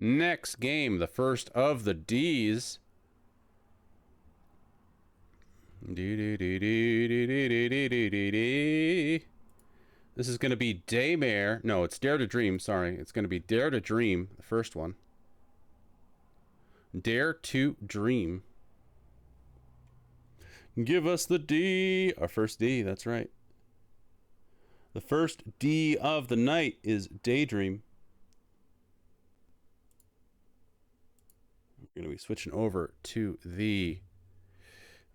Next game, the first of the D's. This is going to be Daymare. No, it's Dare to Dream. Sorry. It's going to be Dare to Dream, the first one. Dare to Dream. Give us the D. Our first D, that's right. The first D of the night is Daydream. We're going to be switching over to the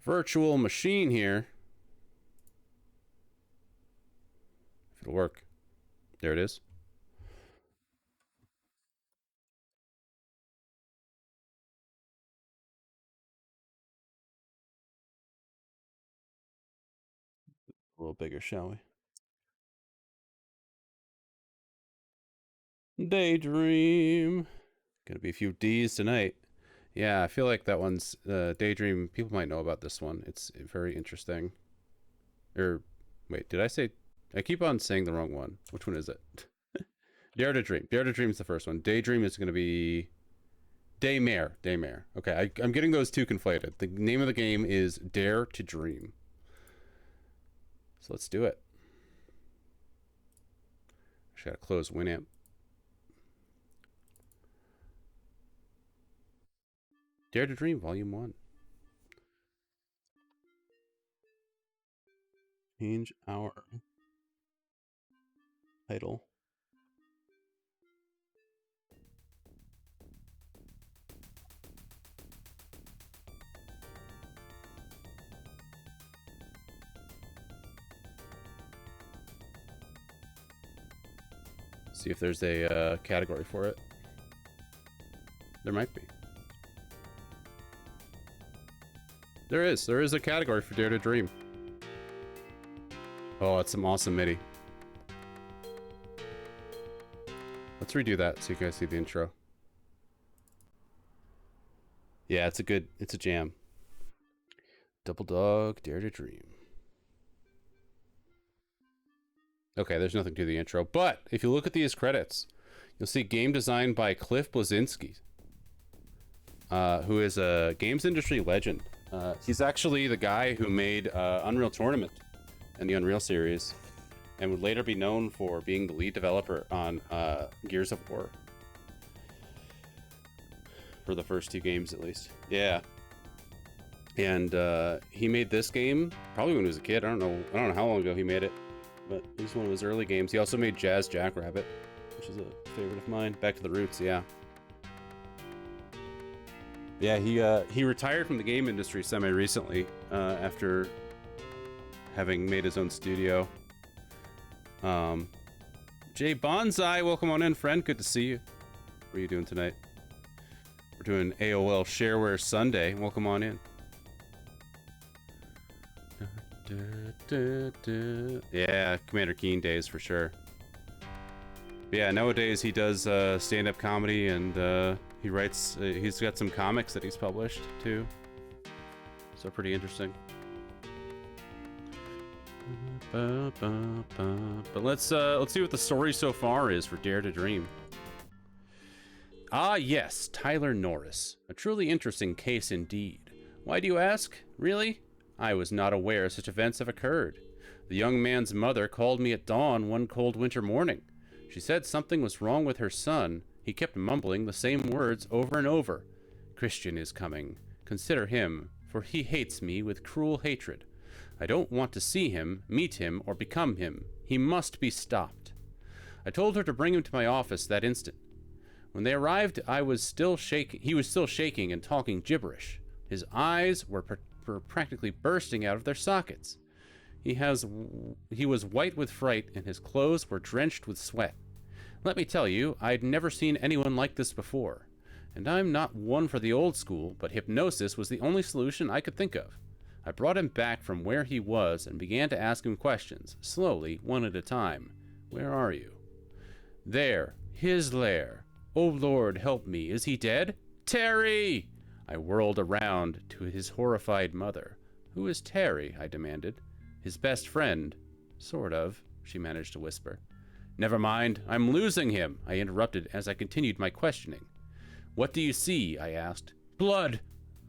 virtual machine here. If it'll work. There it is. A little bigger, shall we? Daydream. Gonna be a few D's tonight. Yeah, I feel like that one's Daydream. People might know about this one. It's very interesting. Or, wait, did I say? I keep on saying the wrong one. Which one is it? Dare to Dream. Dare to Dream is the first one. Daydream is going to be Daymare. Daymare. Okay, I'm getting those two conflated. The name of the game is Dare to Dream. So let's do it. Just gotta close Winamp. Dare to Dream, Volume 1. Change our title. See if there's a category for it. There might be. There is a category for Dare to Dream. Oh, that's some awesome MIDI. Let's redo that so you guys see the intro. Yeah, it's a jam. Double Dog, Dare to Dream. Okay, there's nothing to the intro, but if you look at these credits, you'll see game design by Cliff Bleszinski, who is a games industry legend. He's actually the guy who made Unreal Tournament and the Unreal series, and would later be known for being the lead developer on Gears of War. For the first two games, at least. Yeah. And he made this game probably when he was a kid. I don't know how long ago he made it, but it was one of his early games. He also made Jazz Jackrabbit, which is a favorite of mine. Back to the Roots, yeah. Yeah, he retired from the game industry semi-recently after having made his own studio. Jay Bonsai, welcome on in, friend. Good to see you. What are you doing tonight? We're doing AOL Shareware Sunday. Welcome on in. Yeah, Commander Keen days for sure. But yeah, nowadays he does stand-up comedy, and he writes. He's got some comics that he's published too. So pretty interesting. But let's see what the story so far is for Dare to Dream. Ah, yes, Tyler Norris. A truly interesting case indeed. Why do you ask? Really? I was not aware such events have occurred. The young man's mother called me at dawn one cold winter morning. She said something was wrong with her son. He kept mumbling the same words over and over. Christian is coming. Consider him, for he hates me with cruel hatred. I don't want to see him, meet him, or become him. He must be stopped. I told her to bring him to my office that instant. When they arrived, he was still shaking and talking gibberish. His eyes were practically bursting out of their sockets. He was white with fright, and his clothes were drenched with sweat. Let me tell you, I'd never seen anyone like this before. And I'm not one for the old school, but hypnosis was the only solution I could think of. I brought him back from where he was and began to ask him questions, slowly, one at a time. Where are you? There, his lair. Oh Lord, help me, is he dead? Terry! I whirled around to his horrified mother. Who is Terry? I demanded. His best friend. Sort of, she managed to whisper. Never mind, I'm losing him, I interrupted as I continued my questioning. What do you see? I asked. Blood.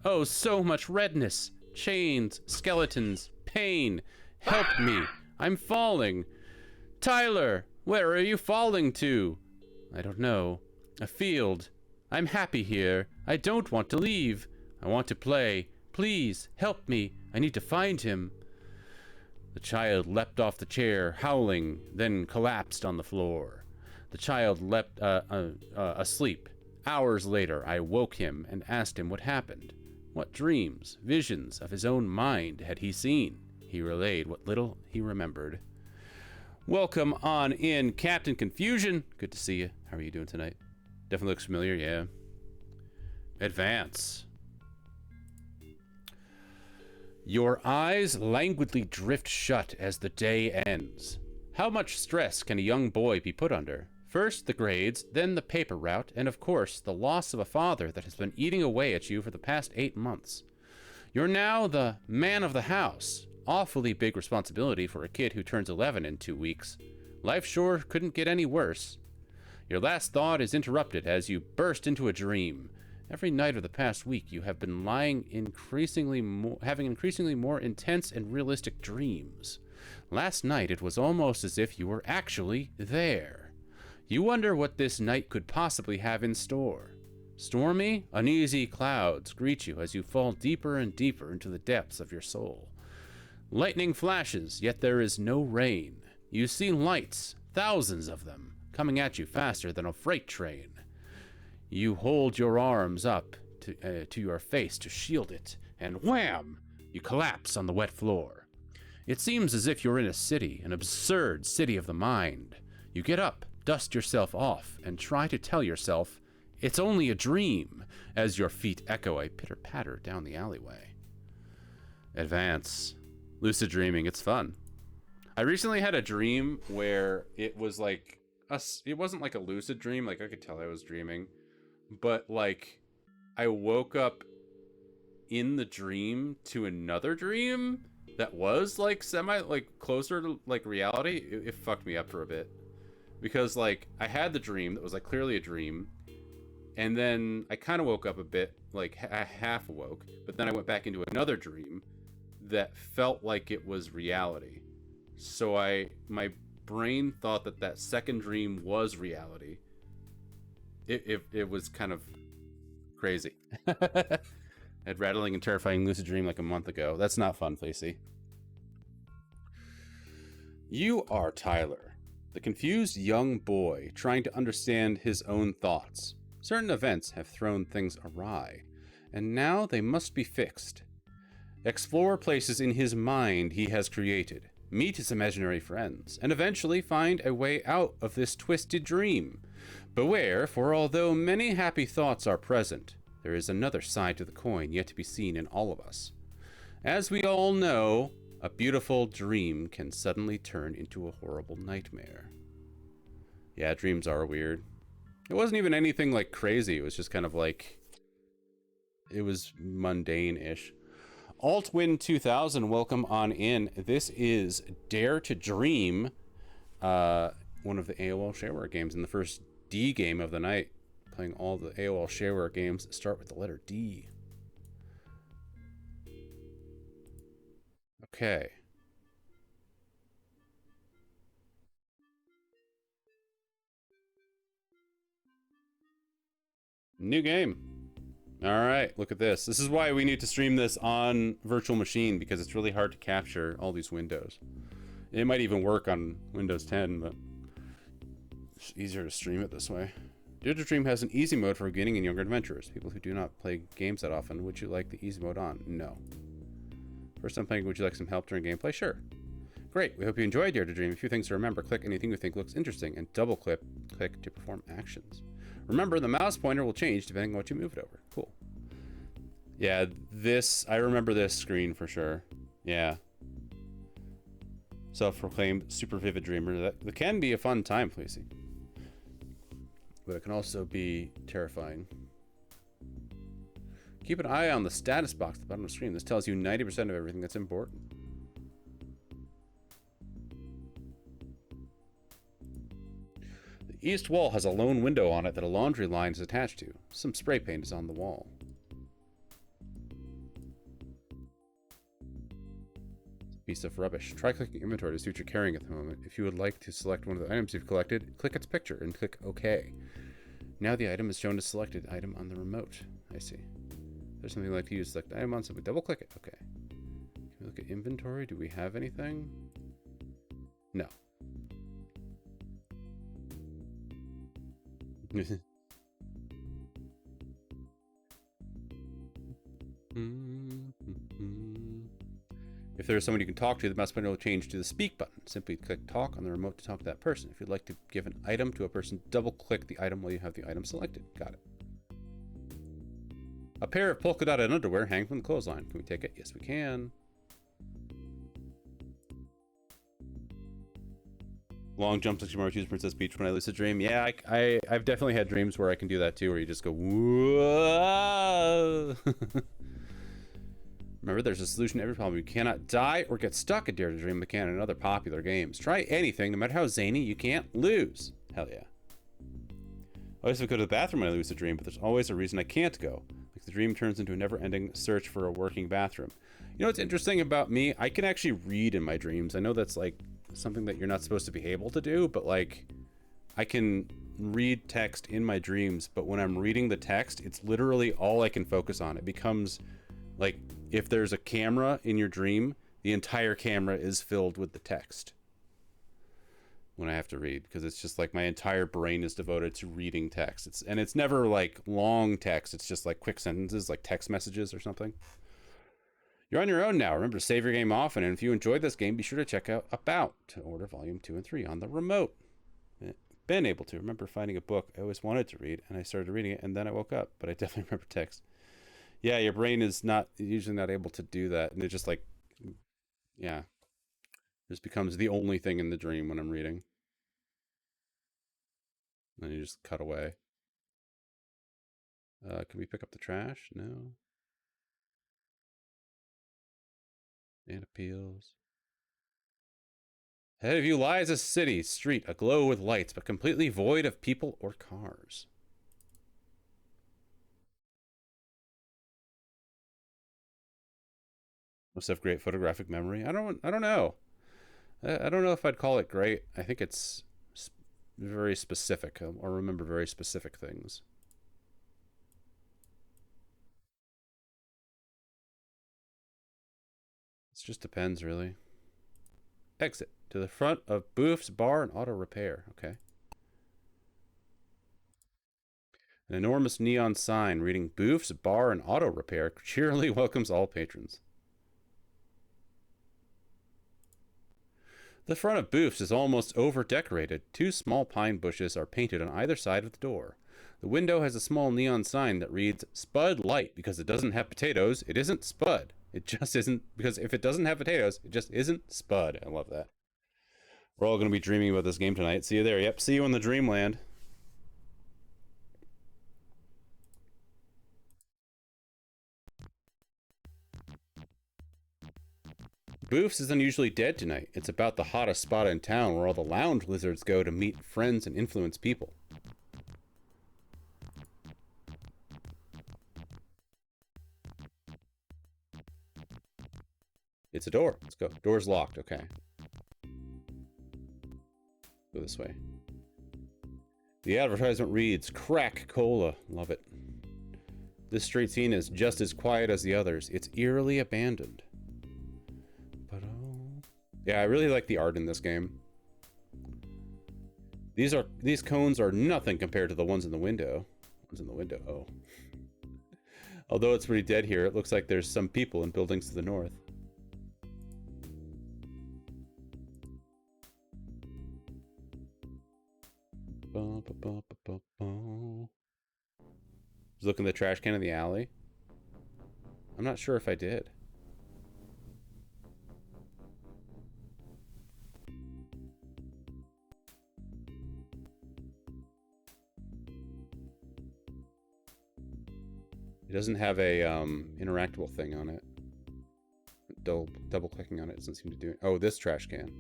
Oh, so much redness. Chains, skeletons, pain. Help me. I'm falling. Tyler, where are you falling to? I don't know. A field. I'm happy here. I don't want to leave. I want to play. Please, help me. I need to find him. The child leapt off the chair, howling, then collapsed on the floor. The child leapt asleep. Hours later, I woke him and asked him what happened. What dreams, visions of his own mind had he seen? He relayed what little he remembered. Welcome on in, Captain Confusion. Good to see you. How are you doing tonight? Definitely looks familiar, yeah. Advance. Your eyes languidly drift shut as the day ends. How much stress can a young boy be put under? First the grades, then the paper route, and of course the loss of a father that has been eating away at you for the past 8 months. You're now the man of the house. Awfully big responsibility for a kid who turns 11 in 2 weeks. Life sure couldn't get any worse. Your last thought is interrupted as you burst into a dream. Every night of the past week you have been having increasingly more intense and realistic dreams. Last night it was almost as if you were actually there. You wonder what this night could possibly have in store. Stormy, uneasy clouds greet you as you fall deeper and deeper into the depths of your soul. Lightning flashes, yet there is no rain. You see lights, thousands of them, coming at you faster than a freight train. You hold your arms up to your face to shield it, and wham! You collapse on the wet floor. It seems as if you're in a city, an absurd city of the mind. You get up, dust yourself off, and try to tell yourself it's only a dream as your feet echo a pitter-patter down the alleyway. Advance. Lucid dreaming, it's fun. I recently had a dream where it was like, it wasn't like a lucid dream, like I could tell I was dreaming, but like I woke up in the dream to another dream that was like closer to like reality. It fucked me up for a bit. Because, like, I had the dream that was, like, clearly a dream, and then I kind of woke up a bit, like, half awoke, but then I went back into another dream that felt like it was reality. So my brain thought that second dream was reality. It was kind of crazy. I had rattling and terrifying lucid dream like a month ago. That's not fun, Fleacy. You are Tyler. The confused young boy trying to understand his own thoughts. Certain events have thrown things awry, and now they must be fixed. Explore places in his mind he has created, meet his imaginary friends, and eventually find a way out of this twisted dream. Beware, for although many happy thoughts are present, there is another side to the coin yet to be seen in all of us. As we all know, a beautiful dream can suddenly turn into a horrible nightmare. Yeah, dreams are weird. It wasn't even anything like crazy. It was just kind of like, it was mundane-ish. Altwin 2000, welcome on in. This is Dare to Dream, one of the AOL Shareware games, and the first D game of the night. Playing all the AOL Shareware games that start with the letter D. Okay. New game. All right, look at this. This is why we need to stream this on virtual machine, because it's really hard to capture all these windows. It might even work on Windows 10, but it's easier to stream it this way. Dare to Dream has an easy mode for beginning and younger adventurers. People who do not play games that often. Would you like the easy mode on? No. First time playing, would you like some help during gameplay? Sure. Great, we hope you enjoyed Dare to Dream. A few things to remember. Click anything you think looks interesting and double click to perform actions. Remember, the mouse pointer will change depending on what you move it over. Cool. Yeah, I remember this screen for sure. Yeah. Self-proclaimed super vivid dreamer. That can be a fun time, Fleacy. But it can also be terrifying. Keep an eye on the status box at the bottom of the screen. This tells you 90% of everything that's important. The The east wall has a lone window on it that a laundry line is attached to. Some spray paint is on the wall. Piece of rubbish. Try clicking inventory to see what you're carrying at the moment. If you would like to select one of the items you've collected, click its picture and click OK. Now the item is shown as selected item on the remote. I see. If there's something you'd like to use, select item on something. Double click it. Okay. Can we look at inventory? Do we have anything? No. If there is someone you can talk to, the mouse button will change to the speak button. Simply click talk on the remote to talk to that person. If you'd like to give an item to a person, double click the item while you have the item selected. Got it. A pair of polka dotted underwear hang from the clothesline. Can we take it? Yes, we can. Long jumps like Mario 2's Princess Peach when I lucid dream. Yeah, I've definitely had dreams where I can do that too, where you just go, whoa. Remember, there's a solution to every problem. You cannot die or get stuck at Dare to Dream mechanic and other popular games. Try anything, no matter how zany, you can't lose. Hell yeah. I always have to go to the bathroom when I lose a dream, but there's always a reason I can't go. Like the dream turns into a never-ending search for a working bathroom. You know what's interesting about me? I can actually read in my dreams. I know that's like something that you're not supposed to be able to do, but like I can read text in my dreams, but when I'm reading the text, it's literally all I can focus on. It becomes like if there's a camera in your dream, the entire camera is filled with the text when I have to read, because it's just like my entire brain is devoted to reading text. It's never like long text. It's just like quick sentences, like text messages or something. You're on your own now. Remember to save your game often, and if you enjoyed this game, be sure to check out About to order volume 2 and 3 on the remote. Been able to remember finding a book I always wanted to read, and I started reading it, and then I woke up, but I definitely remember text. Yeah, your brain is usually not able to do that, and it just like, yeah, just becomes the only thing in the dream when I'm reading. And then you just cut away. Can we pick up the trash? No. And appeals. Ahead of you lies a city street aglow with lights, but completely void of people or cars. Must have great photographic memory. I don't know. I don't know if I'd call it great. I think it's very specific. I'll remember very specific things. It just depends, really. Exit to the front of Booth's Bar and Auto Repair. Okay. An enormous neon sign reading Booth's Bar and Auto Repair cheerily welcomes all patrons. The front of Booth's is almost over-decorated. 2 small pine bushes are painted on either side of the door. The window has a small neon sign that reads, Spud Light. Because it doesn't have potatoes, it isn't Spud. It just isn't, because if it doesn't have potatoes, it just isn't Spud. I love that. We're all going to be dreaming about this game tonight. See you there. Yep, see you in the dreamland. Boof's is unusually dead tonight. It's about the hottest spot in town where all the lounge lizards go to meet friends and influence people. It's a door. Let's go. Door's locked. Okay. Go this way. The advertisement reads, Crack Cola. Love it. This street scene is just as quiet as the others. It's eerily abandoned. But oh. Yeah, I really like the art in this game. These cones are nothing compared to the ones in the window. Ones in the window. Oh. Although it's pretty dead here, it looks like there's some people in buildings to the north. Was looking at the trash can in the alley. I'm not sure if I did. It doesn't have a interactable thing on it. Double clicking on it doesn't seem to do it. Oh, this trash can.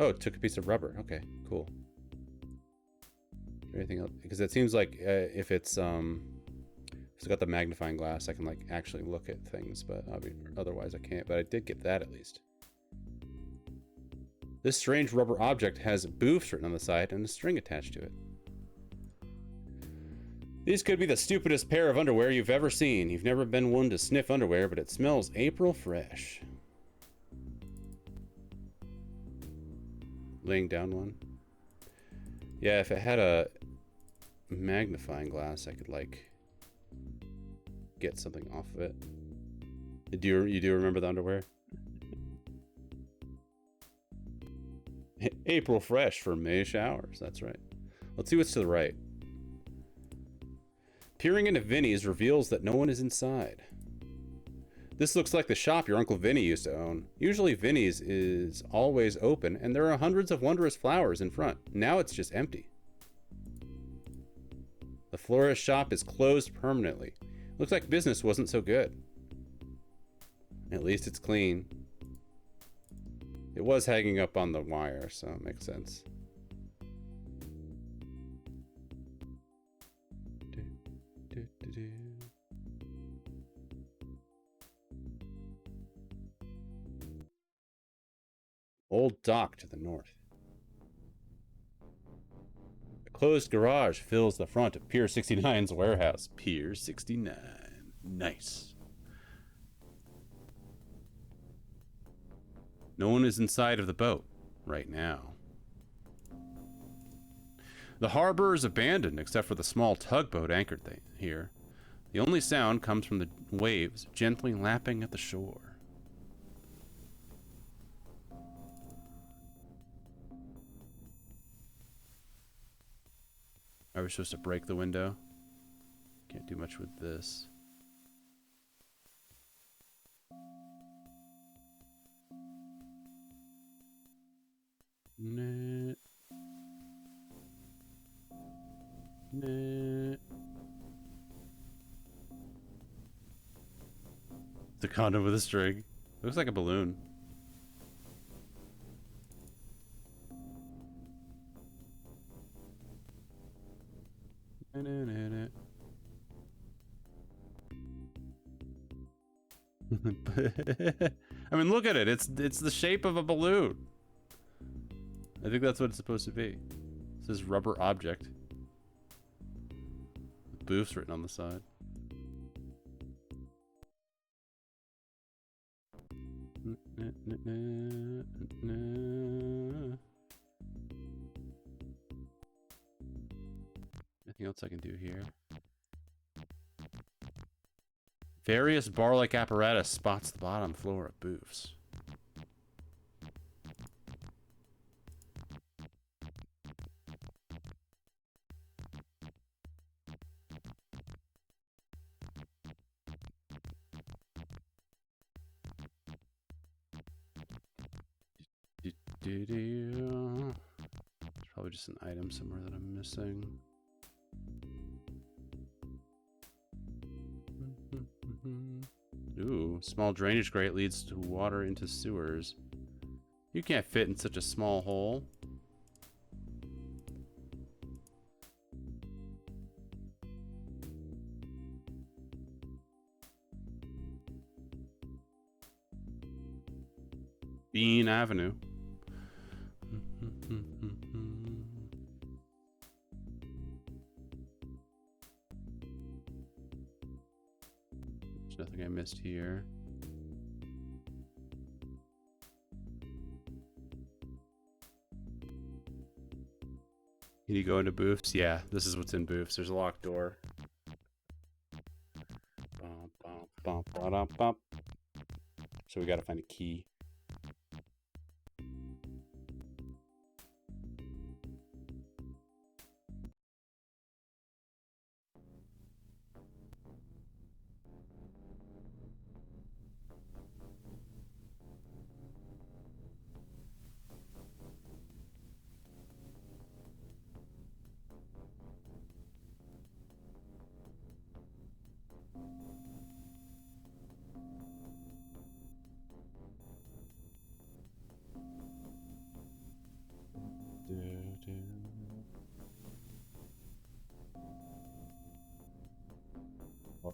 Oh, it took a piece of rubber. Okay, cool. Anything else? Because it seems like if it's got the magnifying glass, I can like actually look at things, but otherwise I can't. But I did get that at least. This strange rubber object has boofs written on the side and a string attached to it. These could be the stupidest pair of underwear you've ever seen. You've never been one to sniff underwear, but it smells April fresh. Laying down one. Yeah, if it had a magnifying glass, I could like get something off of it. You do remember the underwear? April fresh for May showers. That's right. Let's see what's to the right. Peering into Vinny's reveals that no one is inside. This looks like the shop your Uncle Vinny used to own. Usually Vinny's is always open and there are hundreds of wondrous flowers in front. Now it's just empty. The florist shop is closed permanently. Looks like business wasn't so good. At least it's clean. It was hanging up on the wire, so it makes sense. Old dock to the north. A closed garage fills the front of Pier 69's warehouse. Pier 69. Nice. No one is inside of the boat right now. The harbor is abandoned except for the small tugboat anchored here. The only sound comes from the waves gently lapping at the shore. Are we supposed to break the window? Can't do much with this. Nah. Nah. It's a condom with a string. Looks like a balloon. I mean, look at it. It's the shape of a balloon. I think that's what it's supposed to be. It says rubber object. Boof's written on the side. Anything else I can do here? Various bar-like apparatus spots the bottom floor of Boof's. There's probably just an item somewhere that I'm missing. Ooh, small drainage grate leads to water into sewers. You can't fit in such a small hole. Bean Avenue. There's nothing I missed here. Can you go into Boof's? Yeah, this is what's in Boof's. There's a locked door. So we gotta find a key.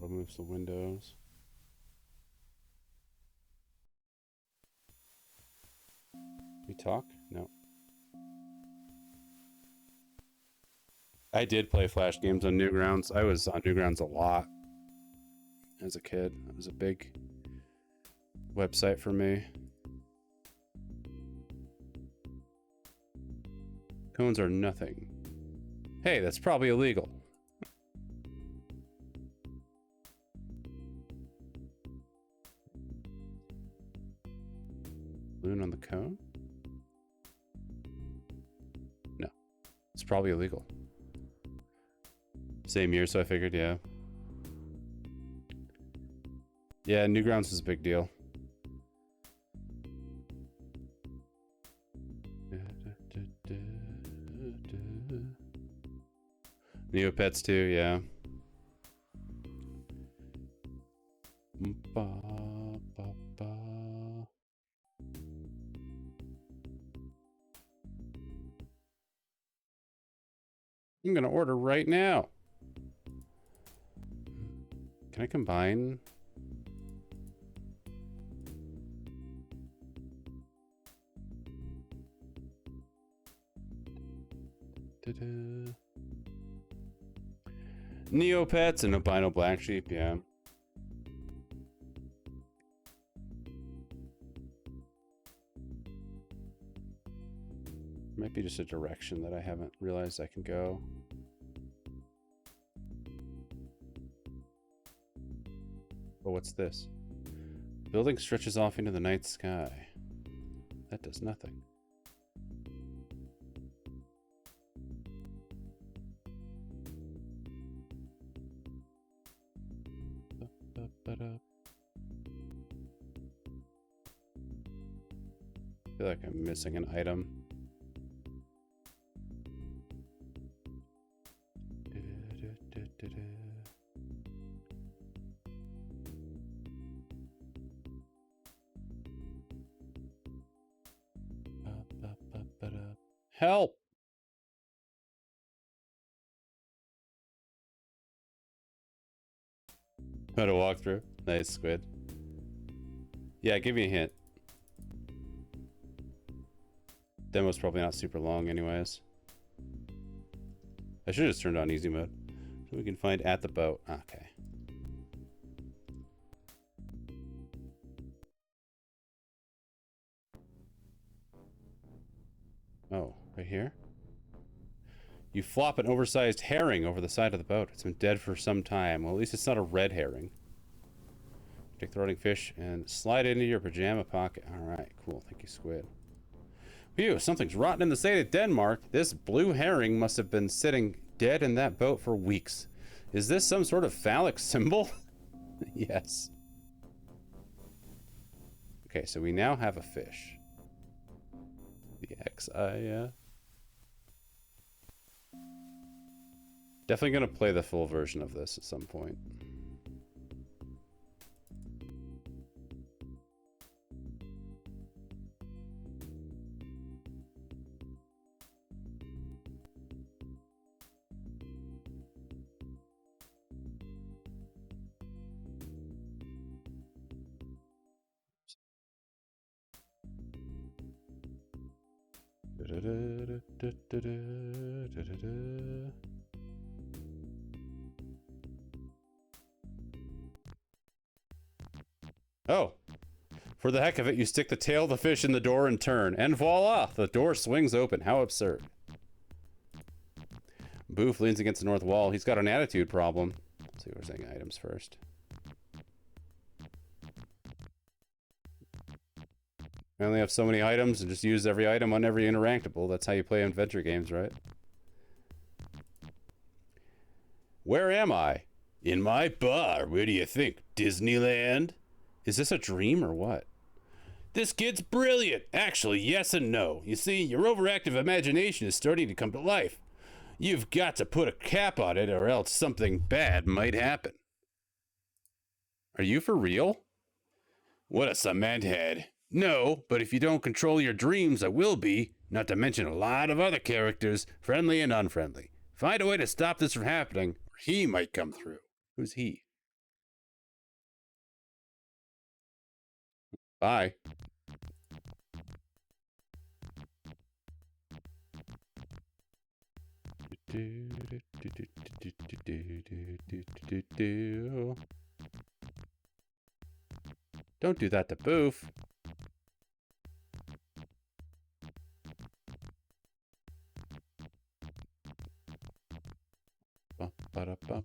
Auto moves the windows. We talk? No. I did play Flash games on Newgrounds. I was on Newgrounds a lot as a kid. It was a big website for me. Cones are nothing. Hey, that's probably illegal. Balloon on the cone? No. It's probably illegal. Same year, so I figured, yeah. Yeah, Newgrounds was a big deal. Neopets too, yeah. I'm gonna order right now. Can I combine? Neopets and albino black sheep, yeah. Might be just a direction that I haven't realized I can go. Oh, what's this? The building stretches off into the night sky. That does nothing. I feel like I'm missing an item. Help! How to walk through? Nice, Squid. Yeah, give me a hint. Demo's probably not super long anyways. I should have just turned on easy mode. So we can find at the boat. Okay. Oh, right here? You flop an oversized herring over the side of the boat. It's been dead for some time. Well, at least it's not a red herring. Take the rotting fish and slide it into your pajama pocket. Alright, cool. Thank you, Squid. Phew, something's rotten in the state of Denmark. This blue herring must have been sitting dead in that boat for weeks. Is this some sort of phallic symbol? Yes. Okay, so we now have a fish. The XI, yeah. Definitely gonna play the full version of this at some point. Oh, for the heck of it, you stick the tail of the fish in the door and turn, and voila, the door swings open. How absurd. Boof leans against the north wall. He's got an attitude problem. Let's see, we're saying items first. I only have so many items and just use every item on every interactable. That's how you play adventure games, right? Where am I? In my bar. Where do you think? Disneyland? Is this a dream or what? This kid's brilliant. Actually, yes and no. You see, your overactive imagination is starting to come to life. You've got to put a cap on it or else something bad might happen. Are you for real? What a cement head. No, but if you don't control your dreams, I will be. Not to mention a lot of other characters, friendly and unfriendly. Find a way to stop this from happening, or he might come through. Who's he? Bye. Don't do that to Boof. Bum, ba-da-bum.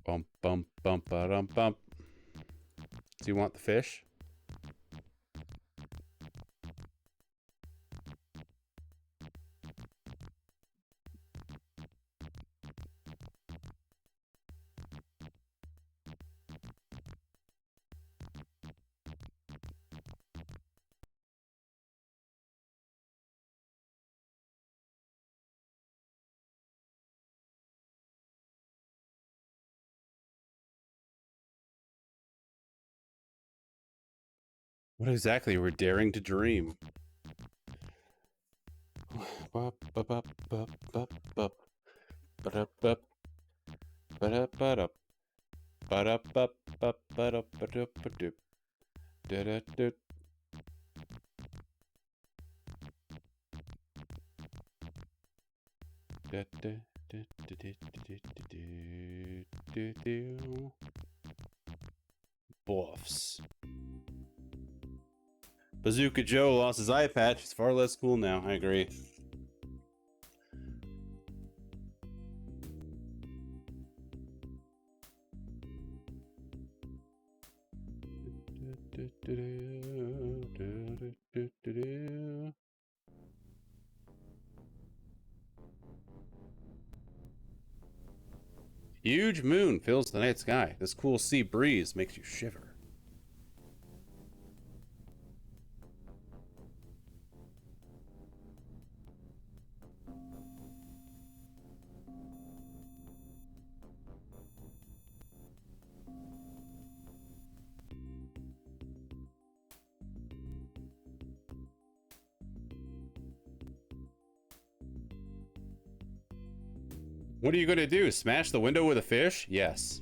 Bump, bump, bump, ba-dum, bump. Do you want the fish? What exactly we're daring to dream? Bup, bup, bup, bup, bup, bup. Ba-da, bup. Ba-da, ba-da. Ba-da, bup, bup, ba-da, ba-da, ba-doop. Da-da-doop. Buffs. Bazooka Joe lost his eye patch. It's far less cool now. I agree. Huge moon fills the night sky. This cool sea breeze makes you shiver. What are you going to do? Smash the window with a fish? Yes.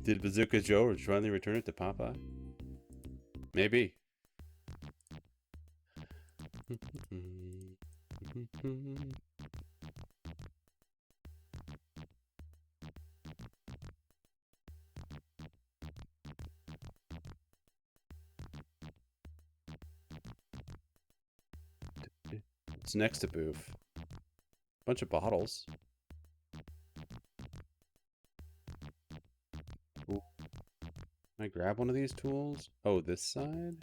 Did Bazooka Joe finally return it to Popeye? Maybe. What's next to Boof? Bunch of bottles. Ooh. Can I grab one of these tools? Oh, this side?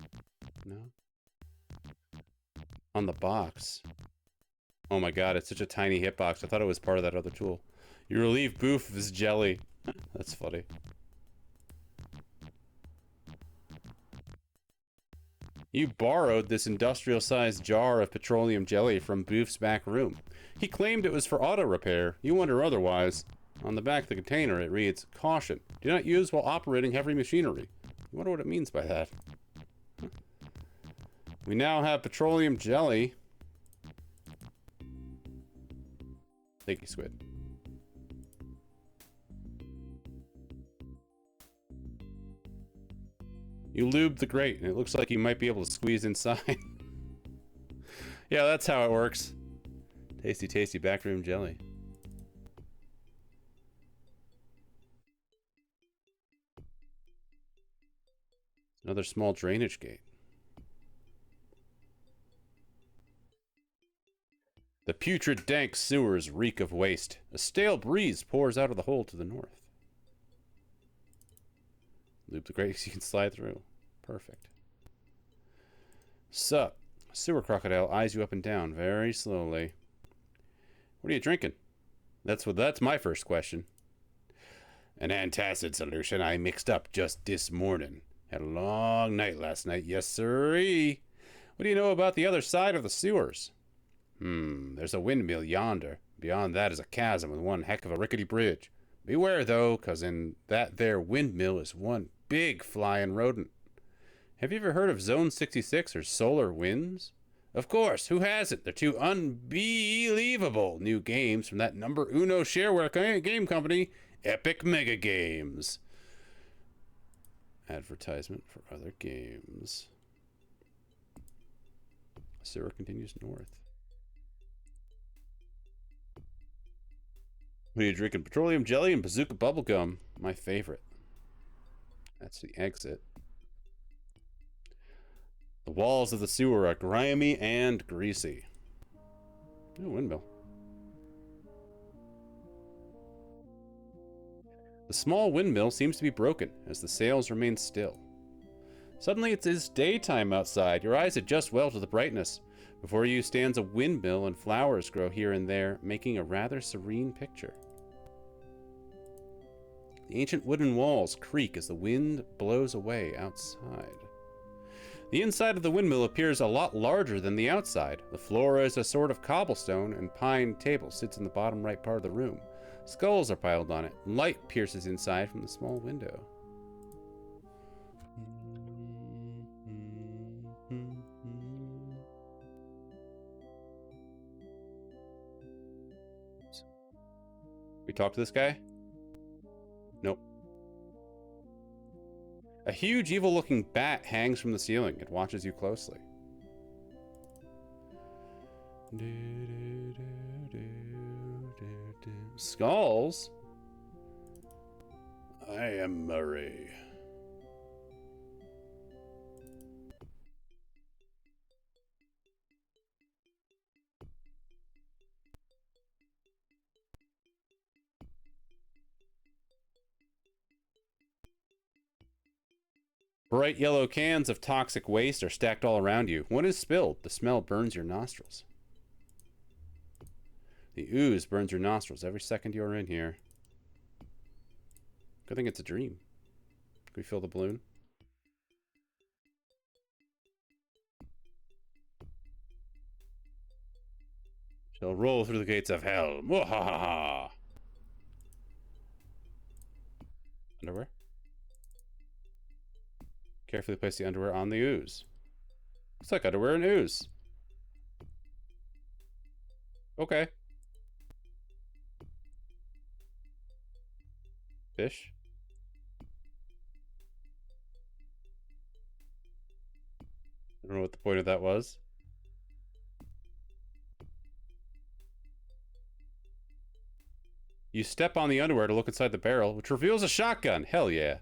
No. On the box. Oh my god, it's such a tiny hitbox. I thought it was part of that other tool. You relieve Boof of his jelly. That's funny. You borrowed this industrial-sized jar of petroleum jelly from Boof's back room. He claimed it was for auto repair. You wonder otherwise. On the back of the container, it reads, "Caution, do not use while operating heavy machinery." You wonder what it means by that. We now have petroleum jelly. Thank you, Squid. You lubed the grate, and it looks like you might be able to squeeze inside. Yeah, that's how it works. Tasty, tasty backroom jelly. Another small drainage gate. The putrid, dank sewers reek of waste. A stale breeze pours out of the hole to the north. Loop the grate so you can slide through. Perfect. Sup? Sewer crocodile eyes you up and down very slowly. What are you drinking? That's my first question. An antacid solution I mixed up just this morning. Had a long night last night, yes sirree. What do you know about the other side of the sewers? There's a windmill yonder. Beyond that is a chasm with one heck of a rickety bridge. Beware, though, 'cause in that there windmill is one big flying rodent. Have you ever heard of Zone 66 or Solar Winds? Of course, who hasn't? They're two unbelievable new games from that number uno shareware game company, Epic Mega Games. Advertisement for other games. Sewer continues north. What are you drinking? Petroleum jelly and bazooka bubblegum. My favorite. That's the exit. The walls of the sewer are grimy and greasy. Oh, windmill. The small windmill seems to be broken as the sails remain still. Suddenly it is daytime outside. Your eyes adjust well to the brightness. Before you stands a windmill and flowers grow here and there, making a rather serene picture. The ancient wooden walls creak as the wind blows away outside. The inside of the windmill appears a lot larger than the outside. The floor is a sort of cobblestone, and pine table sits in the bottom right part of the room. Skulls are piled on it. Light pierces inside from the small window. We talk to this guy? Nope. A huge evil-looking bat hangs from the ceiling. It watches you closely. Skulls? I am Murray. Bright yellow cans of toxic waste are stacked all around you. One is spilled. The smell burns your nostrils. The ooze burns your nostrils every second you're in here. Good thing it's a dream. Can we fill the balloon? Shall roll through the gates of hell. Mwahaha! Underwear? Carefully place the underwear on the ooze. Looks like underwear and ooze. Okay. Fish? I don't know what the point of that was. You step on the underwear to look inside the barrel, which reveals a shotgun. Hell yeah.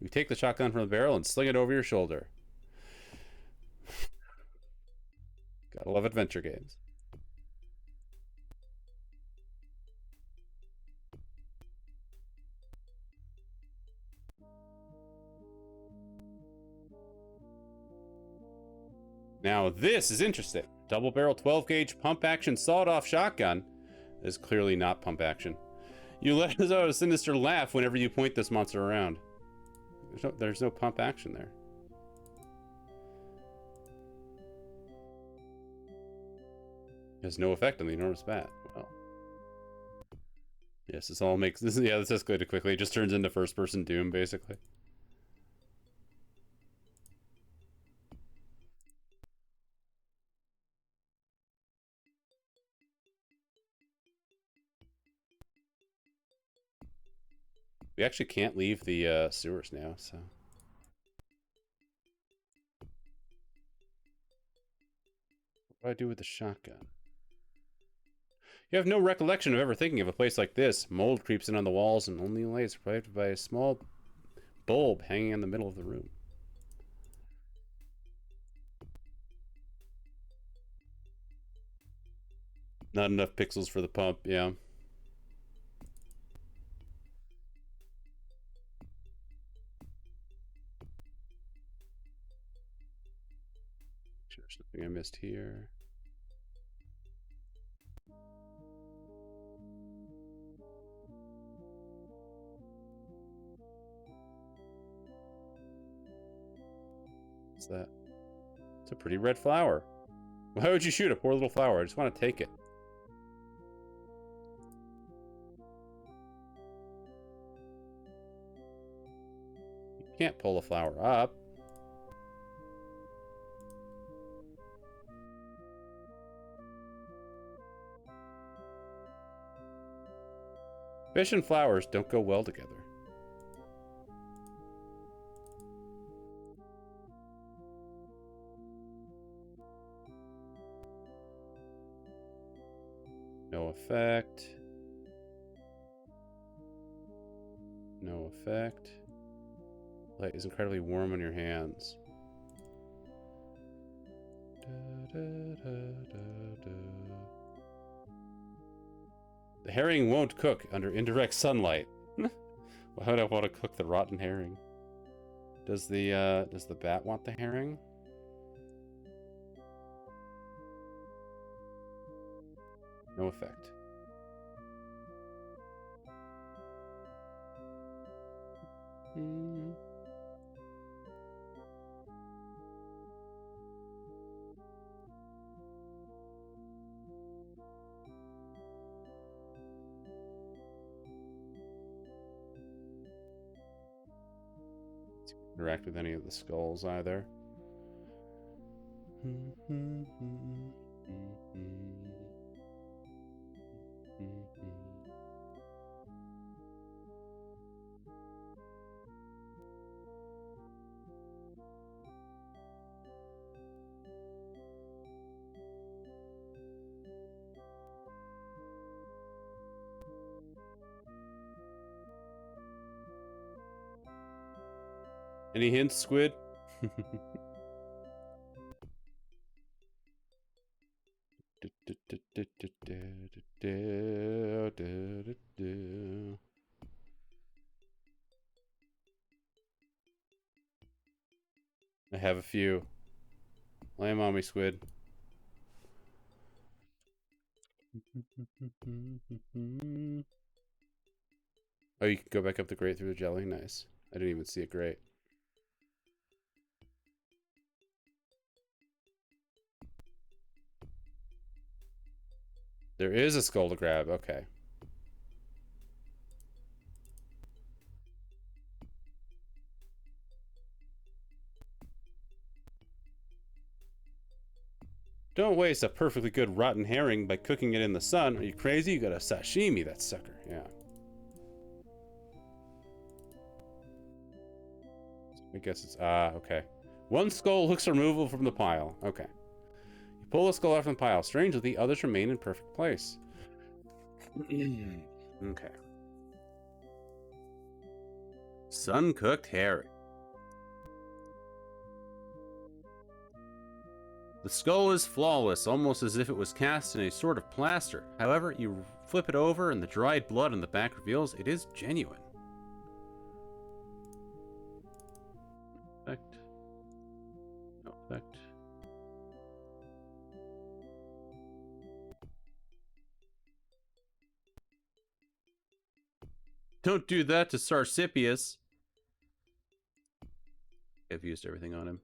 You take the shotgun from the barrel and sling it over your shoulder. Gotta love adventure games. Now this is interesting. Double barrel 12 gauge pump action sawed off shotgun. This is clearly not pump action. You let out a sinister laugh whenever you point this monster around. There's no pump action there. It has no effect on the enormous bat. Well. Yes, this all makes this. Yeah, this escalated quickly. It just turns into first-person Doom, basically. We actually can't leave the sewers now, so. What do I do with the shotgun? You have no recollection of ever thinking of a place like this. Mold creeps in on the walls, and only light is provided by a small bulb hanging in the middle of the room. Not enough pixels for the pump, yeah. There's nothing I missed here. What's that? It's a pretty red flower. Why would you shoot a poor little flower? I just want to take it. You can't pull the flower up. Fish and flowers don't go well together. No effect. No effect. Light is incredibly warm on your hands. The herring won't cook under indirect sunlight. Why would I want to cook the rotten herring? Does the bat want the herring? No effect. Interact with any of the skulls either. Any hints, Squid? I have a few. Lay 'em on me, Squid. Oh, you can go back up the grate through the jelly? Nice. I didn't even see a grate. There is a skull to grab. Okay. Don't waste a perfectly good rotten herring by cooking it in the sun. Are you crazy? You gotta sashimi that sucker. Yeah. I guess it's... okay. One skull looks removable from the pile. Okay. You pull the skull out from the pile. Strangely, the others remain in perfect place. Okay. Sun-cooked herring. The skull is flawless, almost as if it was cast in a sort of plaster. However, you flip it over and the dried blood on the back reveals it is genuine. Effect. No effect. Don't do that to Sarsipius. I've used everything on him.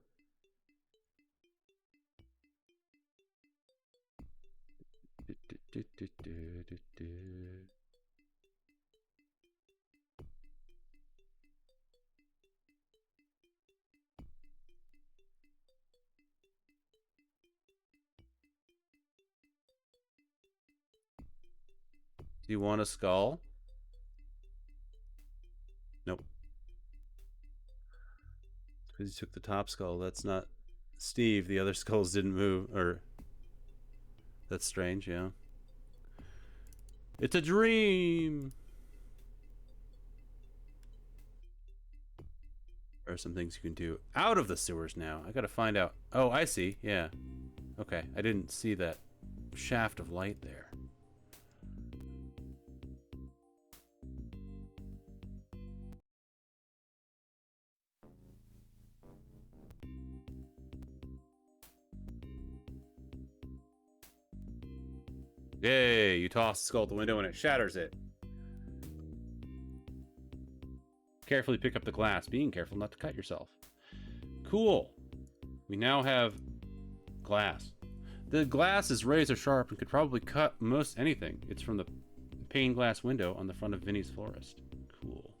Do you want a skull? Nope. Because he took the top skull. That's not Steve. The other skulls didn't move. Or that's strange, yeah. It's a dream. There are some things you can do out of the sewers now. I gotta find out. Oh, I see. Yeah. Okay. I didn't see that shaft of light there. Yay, you toss the skull out the window and it shatters it. Carefully pick up the glass, being careful not to cut yourself. Cool. We now have glass. The glass is razor sharp and could probably cut most anything. It's from the pane glass window on the front of Vinny's Florist. Cool.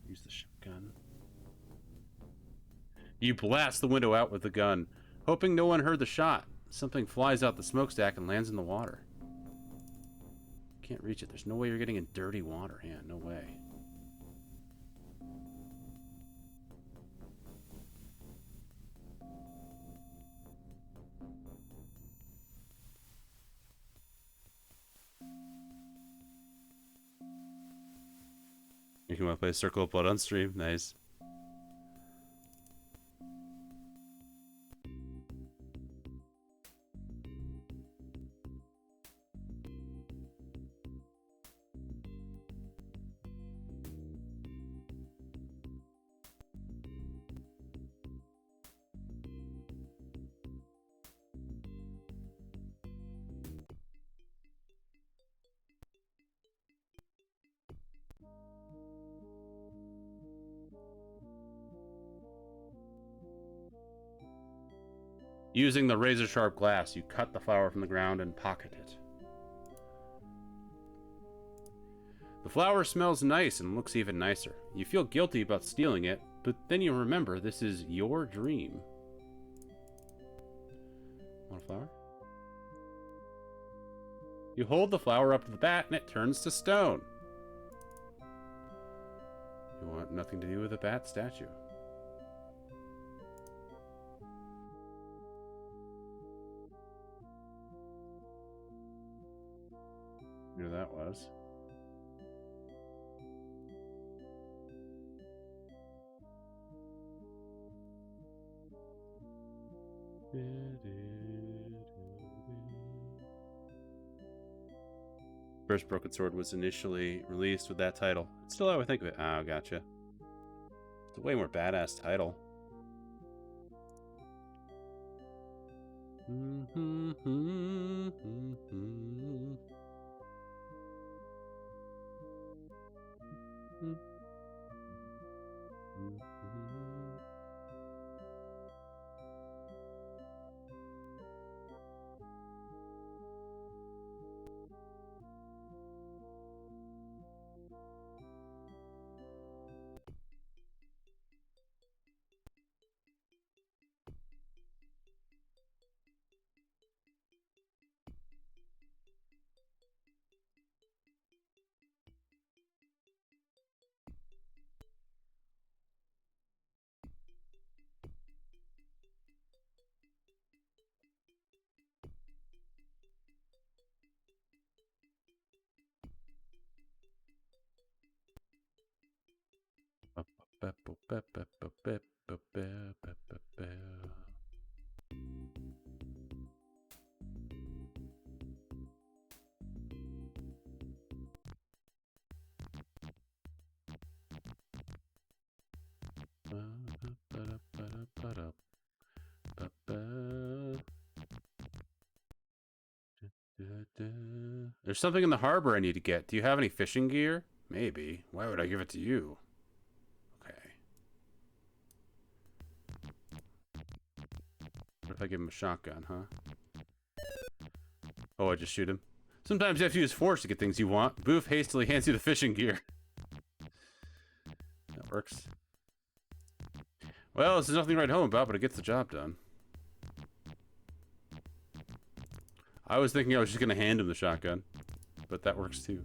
Use the shotgun. You blast the window out with the gun, hoping no one heard the shot. Something flies out the smokestack and lands in the water. Can't reach it. There's no way you're getting in dirty water. Yeah, no way. You want to play Circle of Blood on stream? Nice. Using the razor-sharp glass, you cut the flower from the ground and pocket it. The flower smells nice and looks even nicer. You feel guilty about stealing it, but then you remember this is your dream. Want a flower? You hold the flower up to the bat and it turns to stone. You want nothing to do with the bat statue. Who that was. First Broken Sword was initially released with that title. It's still how I think of it. Oh, gotcha. It's a way more badass title. There's something in the harbor I need to get. Do you have any fishing gear? Maybe. Why would I give it to you? Okay. What if I give him a shotgun, huh? Oh, I just shoot him. Sometimes you have to use force to get things you want. Boof hastily hands you the fishing gear. That works. Well, this is nothing to write home about, but it gets the job done. I was thinking I was just going to hand him the shotgun, but that works too.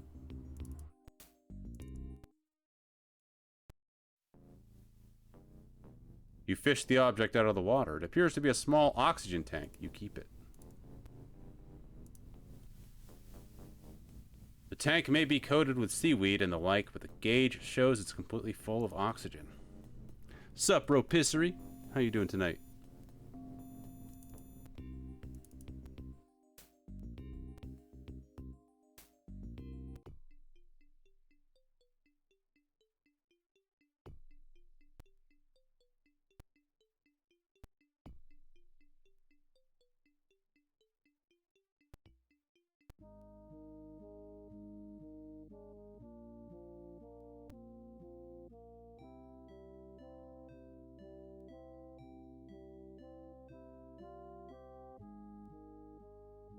You fish the object out of the water. It appears to be a small oxygen tank. You keep it. The tank may be coated with seaweed and the like, but the gauge shows it's completely full of oxygen. Sup, ropisserie? How you doing tonight?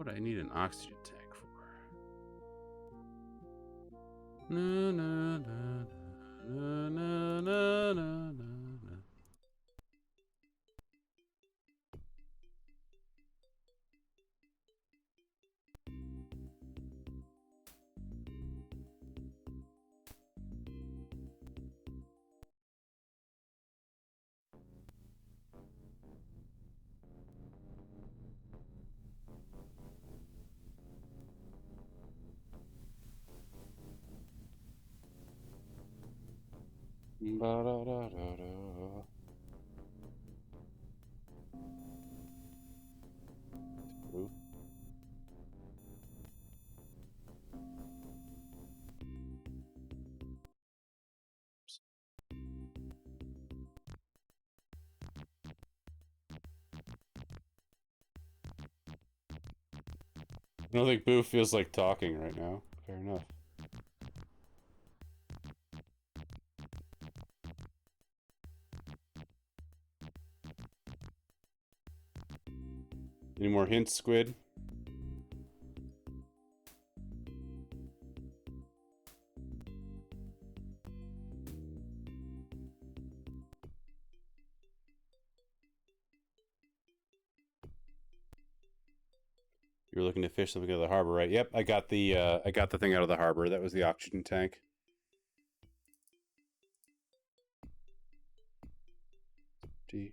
What would I need an oxygen tank for? Na na na na na na na na. Ba-da-da-da-da. Ooh. I don't think Boo feels like talking right now. Fair enough. Any more hints, Squid? You were looking to fish something out of the harbor, right? Yep, I got the thing out of the harbor. That was the oxygen tank. D.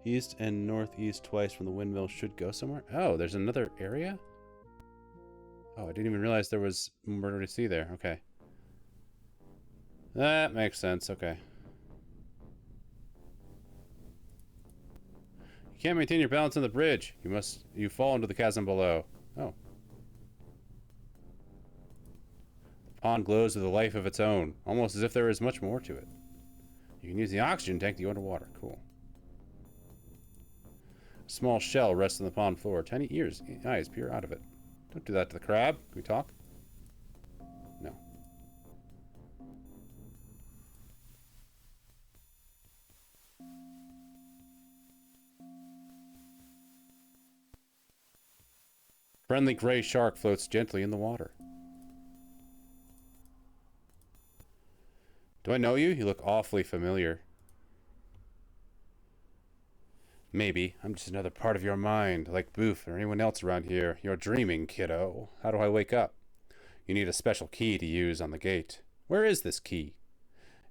East and northeast twice from the windmill should go somewhere. Oh, there's another area? Oh, I didn't even realize there was more to see there. Okay. That makes sense. Okay. You can't maintain your balance on the bridge. You fall into the chasm below. Oh. The pond glows with a life of its own, almost as if there is much more to it. You can use the oxygen tank to go underwater. Cool. A small shell rests on the pond floor. Tiny eyes peer out of it. Don't do that to the crab. Can we talk? No. Friendly gray shark floats gently in the water. Do I know you? You look awfully familiar. Maybe. I'm just another part of your mind, like Boof or anyone else around here. You're dreaming, kiddo. How do I wake up? You need a special key to use on the gate. Where is this key?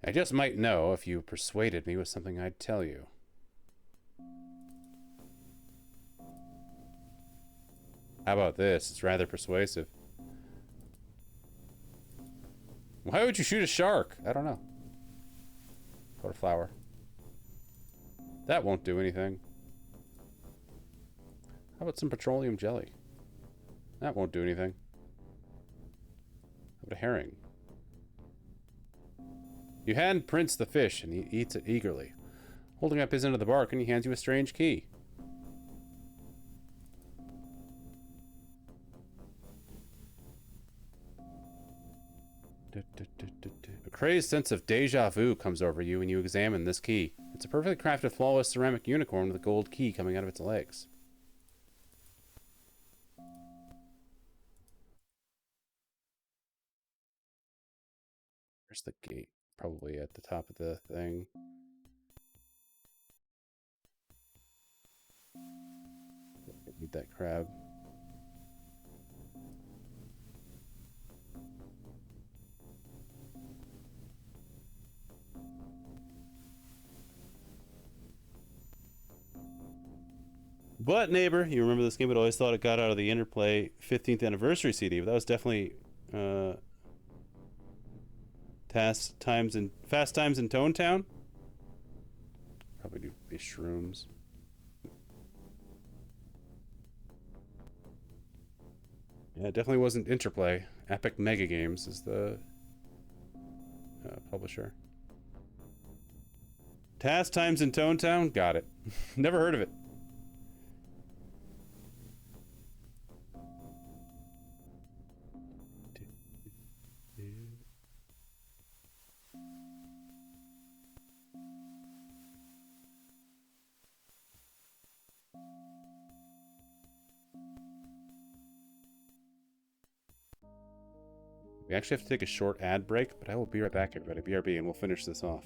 I just might know if you persuaded me with something I'd tell you. How about this? It's rather persuasive. Why would you shoot a shark? I don't know. Put a flower. That won't do anything. How about some petroleum jelly? That won't do anything. How about a herring? You hand Prince the fish, and he eats it eagerly. Holding up his end of the bark, and he hands you a strange key. A crazed sense of deja vu comes over you when you examine this key. It's a perfectly crafted, flawless ceramic unicorn with a gold key coming out of its legs. Where's the gate? Probably at the top of the thing. Eat that crab. But, neighbor, you remember this game, but always thought it got out of the Interplay 15th anniversary CD, but that was definitely Fast Times in Tone Town? Probably do these shrooms. Yeah, it definitely wasn't Interplay. Epic Mega Games is the publisher. Task Times in Tone Town? Got it. Never heard of it. We actually have to take a short ad break, but I will be right back, everybody. BRB, and we'll finish this off.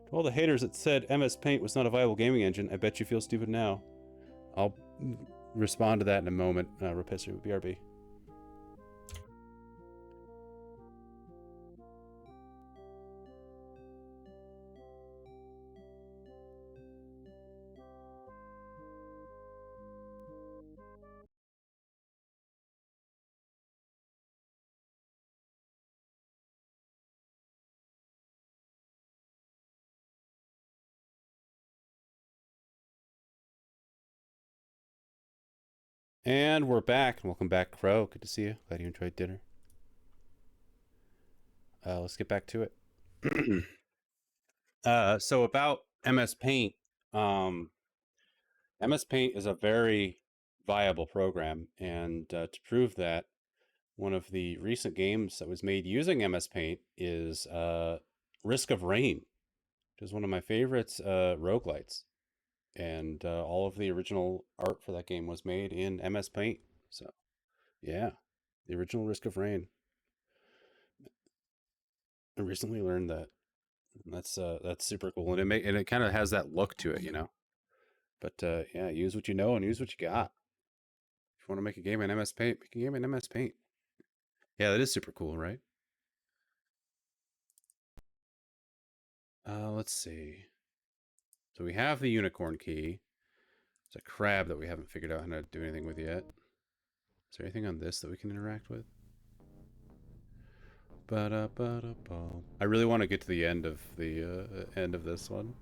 To all the haters that said MS Paint was not a viable gaming engine, I bet you feel stupid now. I'll respond to that in a moment. Rapissery with BRB. And we're back. Welcome back, Crow. Good to see you. Glad you enjoyed dinner. Let's get back to it. So about MS Paint. MS Paint is a very viable program, and to prove that, one of the recent games that was made using MS Paint is Risk of Rain, which is one of my favorites roguelites. And all of the original art for that game was made in MS Paint. So, yeah, the original Risk of Rain. I recently learned that. That's super cool, and it kind of has that look to it, you know. But yeah, use what you know and use what you got. If you want to make a game in MS Paint, make a game in MS Paint. Yeah, that is super cool, right? Let's see. So we have the unicorn key. There's a crab that we haven't figured out how to do anything with yet. Is there anything on this that we can interact with? I really want to get to the end of this one.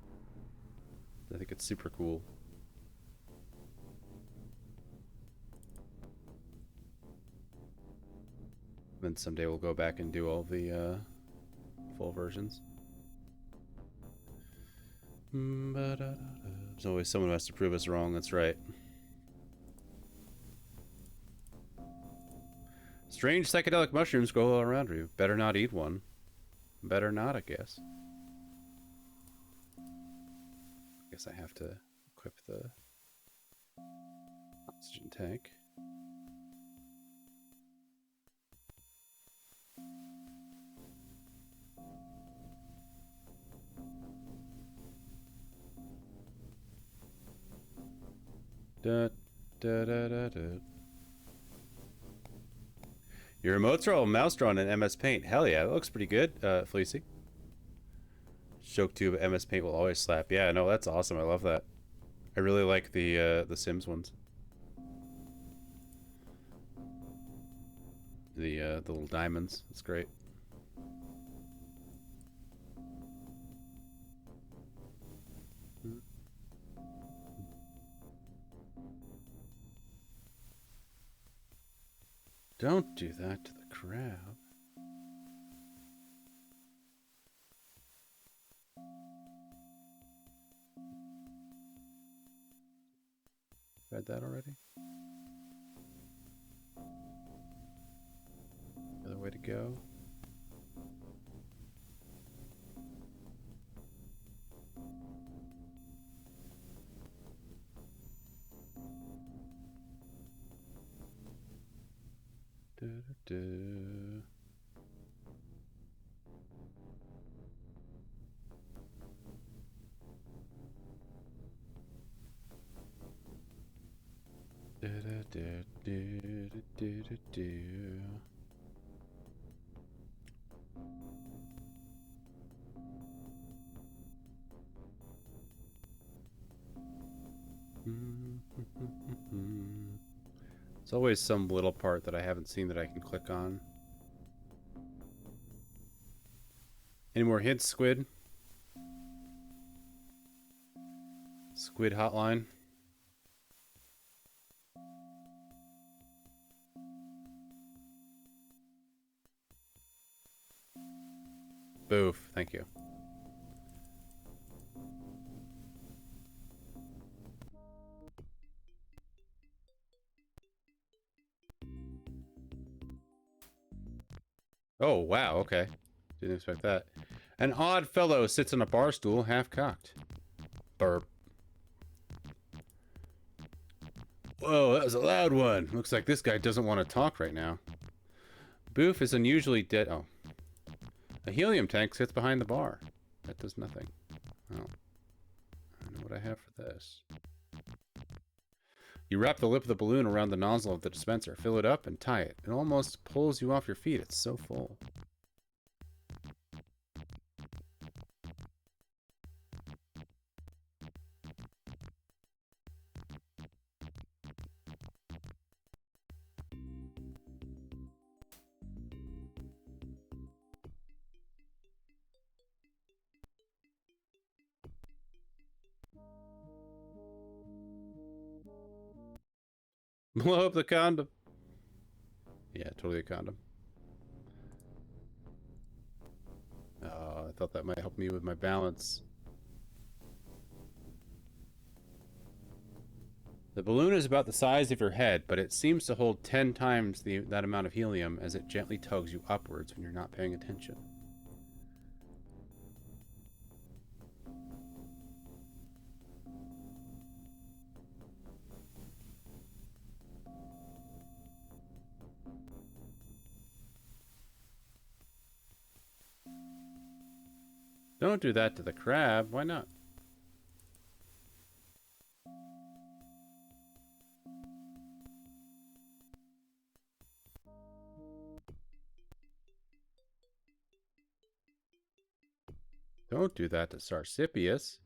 I think it's super cool. Then someday we'll go back and do all the full versions. There's always someone who has to prove us wrong. That's right. Strange psychedelic mushrooms grow all around you. Better not eat one. Better not, I guess. I guess I have to equip the oxygen tank. Da, da, da, da, da. Your remotes are all mouse drawn in MS Paint. Hell yeah, that looks pretty good, Fleecy. Choke tube MS Paint will always slap. Yeah, no, that's awesome. I love that. I really like the Sims ones. The little diamonds. It's great. Don't do that to the crab. Read that already? Other way to go. Da, da, da. Da, da, da, da, da, da, da. There's always some little part that I haven't seen that I can click on. Any more hints, Squid? Squid Hotline? Boof. Thank you. Oh, wow. Okay. Didn't expect that. An odd fellow sits on a bar stool, half-cocked. Burp. Whoa, that was a loud one. Looks like this guy doesn't want to talk right now. Boof is unusually dead. Oh. A helium tank sits behind the bar. That does nothing. Oh. I don't know what I have for this. You wrap the lip of the balloon around the nozzle of the dispenser, fill it up, and tie it. It almost pulls you off your feet. It's so full. Blow up the condom. Yeah, totally a condom. Oh, I thought that might help me with my balance. The balloon is about the size of your head, but it seems to hold 10 times that amount of helium as it gently tugs you upwards when you're not paying attention. Don't do that to the crab. Why not? Don't do that to Sarsipius.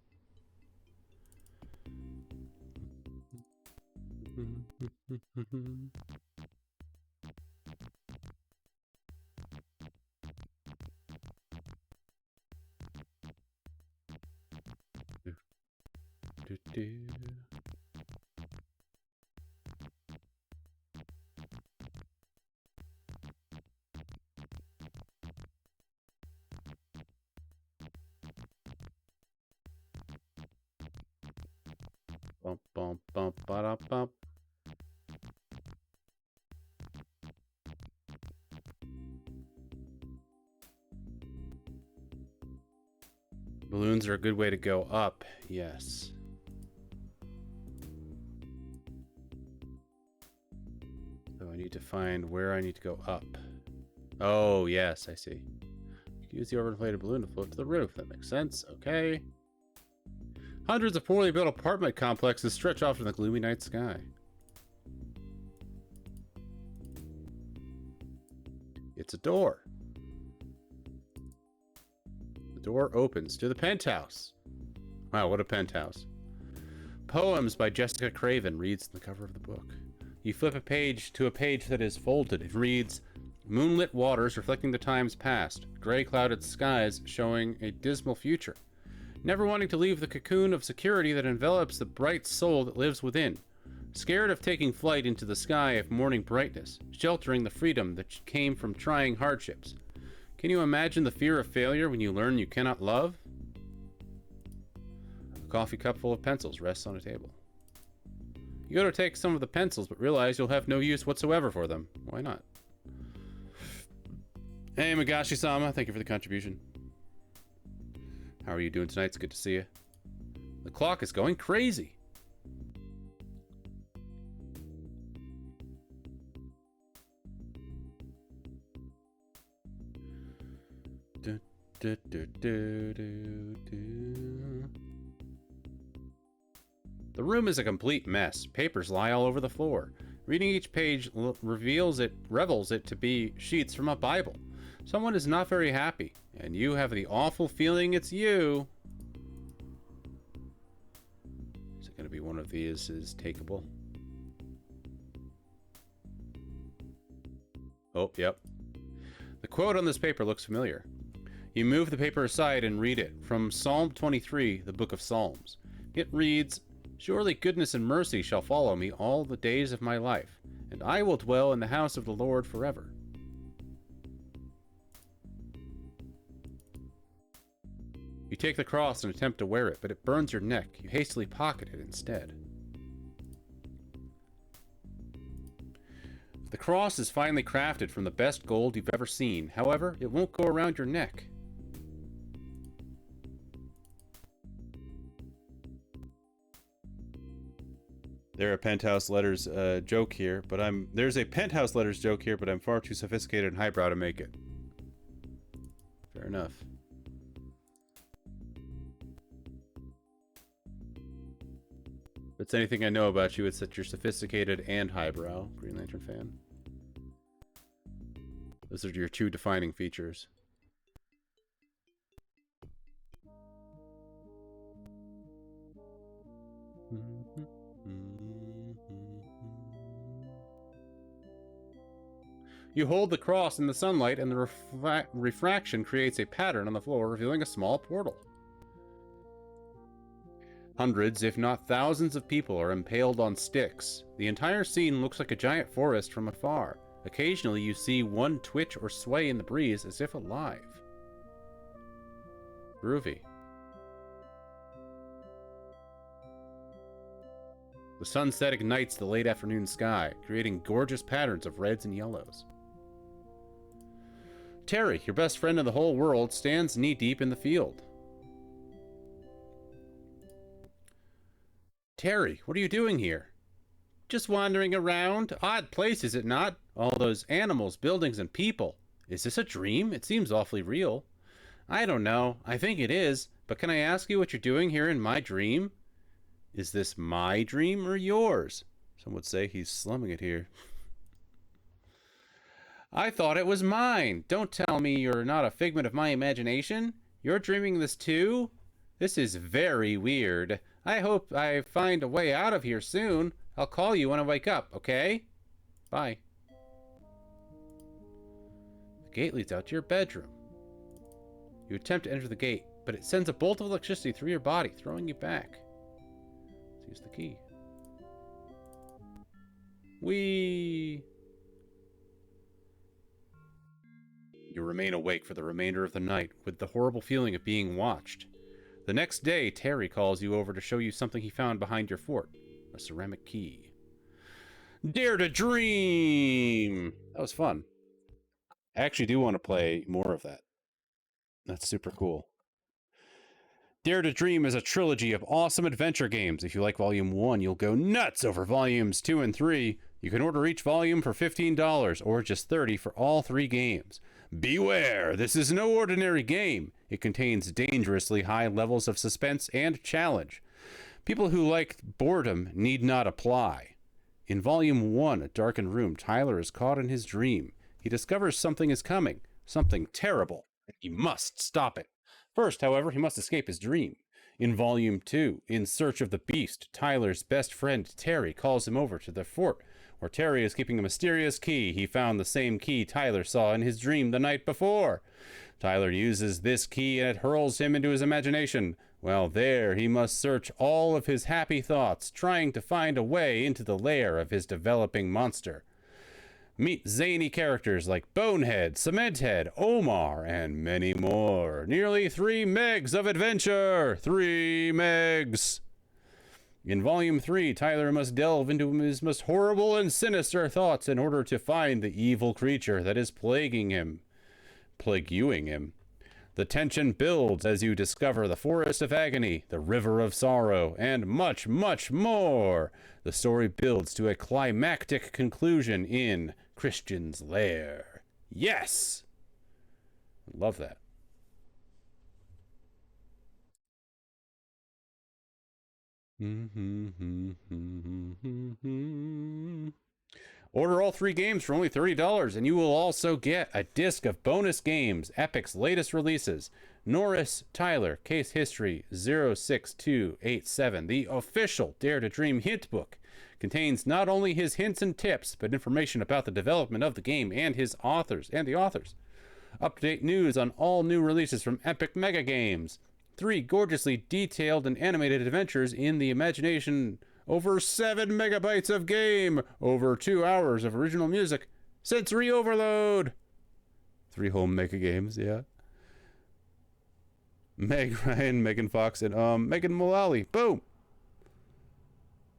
Bump, bump, bump, ba-da, bump. Balloons are a good way to go up, yes. So I need to find where I need to go up. Oh, yes, I see. You can use the overinflated balloon to float to the roof. That makes sense. Okay. Hundreds of poorly built apartment complexes stretch off in the gloomy night sky. It's a door. The door opens to the penthouse. Wow, what a penthouse. Poems by Jessica Craven reads the cover of the book. You flip a page to a page that is folded. It reads, moonlit waters reflecting the times past, gray clouded skies showing a dismal future. Never wanting to leave the cocoon of security that envelops the bright soul that lives within. Scared of taking flight into the sky of morning brightness, sheltering the freedom that came from trying hardships. Can you imagine the fear of failure when you learn you cannot love? A coffee cup full of pencils rests on a table. You go to take some of the pencils, but realize you'll have no use whatsoever for them. Why not? Hey, Magashi-sama, thank you for the contribution. How are you doing tonight? It's good to see you. The clock is going crazy. Du, du, du, du, du, du. The room is a complete mess. Papers lie all over the floor. Reading each page revels it to be sheets from a Bible. Someone is not very happy, and you have the awful feeling it's you. Is it going to be one of these is takeable? Oh, yep. The quote on this paper looks familiar. You move the paper aside and read it from Psalm 23, the book of Psalms. It reads, surely goodness and mercy shall follow me all the days of my life, and I will dwell in the house of the Lord forever. You take the cross and attempt to wear it, but it burns your neck. You hastily pocket it instead. The cross is finely crafted from the best gold you've ever seen. However, it won't go around your neck. There's a penthouse letters joke here, but I'm far too sophisticated and highbrow to make it. Fair enough. If it's anything I know about you, it's that you're sophisticated and highbrow, Green Lantern fan. Those are your two defining features. You hold the cross in the sunlight, and the refraction creates a pattern on the floor, revealing a small portal. Hundreds, if not thousands of people are impaled on sticks. The entire scene looks like a giant forest from afar. Occasionally, you see one twitch or sway in the breeze as if alive. Groovy. The sunset ignites the late afternoon sky, creating gorgeous patterns of reds and yellows. Terry, your best friend in the whole world, stands knee-deep in the field. Terry, what are you doing here? Just wandering around. Odd place, is it not? All those animals, buildings, and people. Is this a dream? It seems awfully real. I don't know. I think it is. But can I ask you what you're doing here in my dream? Is this my dream or yours? Some would say he's slumming it here. I thought it was mine. Don't tell me you're not a figment of my imagination. You're dreaming this too? This is very weird. I hope I find a way out of here soon. I'll call you when I wake up, okay? Bye. The gate leads out to your bedroom. You attempt to enter the gate, but it sends a bolt of electricity through your body, throwing you back. Let's use the key. Whee! You remain awake for the remainder of the night, with the horrible feeling of being watched. The next day, Terry calls you over to show you something he found behind your fort. A ceramic key. Dare to dream! That was fun. I actually do want to play more of that. That's super cool. Dare to Dream is a trilogy of awesome adventure games. If you like Volume 1, you'll go nuts over Volumes 2 and 3. You can order each volume for $15 or just $30 for all 3 games. Beware, this is no ordinary game. It contains dangerously high levels of suspense and challenge. People who like boredom need not apply. In Volume 1, A Darkened Room, Tyler is caught in his dream. He discovers something is coming, something terrible, and he must stop it. First, however, he must escape his dream. In Volume 2, In Search of the Beast, Tyler's best friend Terry calls him over to the fort, where Terry is keeping a mysterious key. He found the same key Tyler saw in his dream the night before. Tyler uses this key and it hurls him into his imagination. While there, he must search all of his happy thoughts, trying to find a way into the lair of his developing monster. Meet zany characters like Bonehead, Cementhead, Omar, and many more. Nearly 3 megs of adventure! 3 megs! In Volume 3, Tyler must delve into his most horrible and sinister thoughts in order to find the evil creature that is plaguing him. Plaguing him. The tension builds as you discover the Forest of Agony, the River of Sorrow, and much, much more. The story builds to a climactic conclusion in Christian's Lair. Yes! Love that. Order all 3 games for only $30, and you will also get a disc of bonus games, Epic's latest releases. Norris Tyler, Case History 06287, the official Dare to Dream hint book, contains not only his hints and tips, but information about the development of the game and his authors and the authors. Up-to-date news on all new releases from Epic Mega Games. 3 gorgeously detailed and animated adventures in the imagination. Over 7 megabytes of game. Over 2 hours of original music. Sensory overload. 3 whole mega games, yeah. Meg Ryan, Megan Fox, and Megan Mullally. Boom.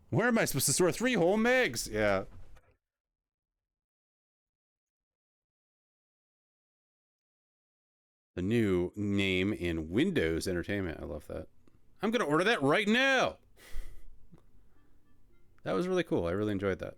Where am I supposed to store 3 whole Megs? Yeah. The new name in Windows Entertainment. I love that. I'm gonna order that right now. That was really cool. I really enjoyed that.